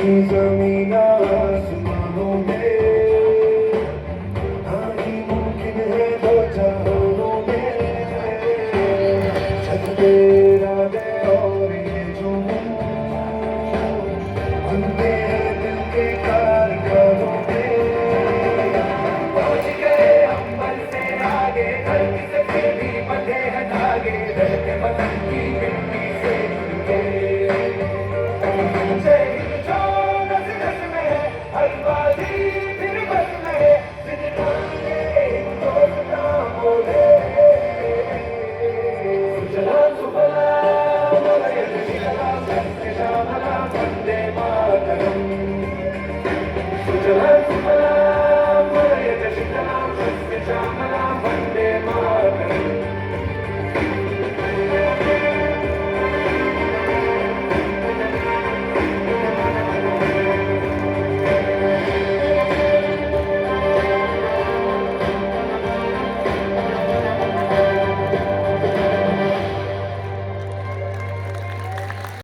ज़मीन आसमानों में नहीं मुमकिन है दो जहानों में छत पे इरादे और ये जुनून बनते हैं दिल के कारखानों में पहुंच गए हम बल से आगे धरती से फिर भी बंधे हैं धागे रहते वतन की मिट्टी से जुड़ के Shama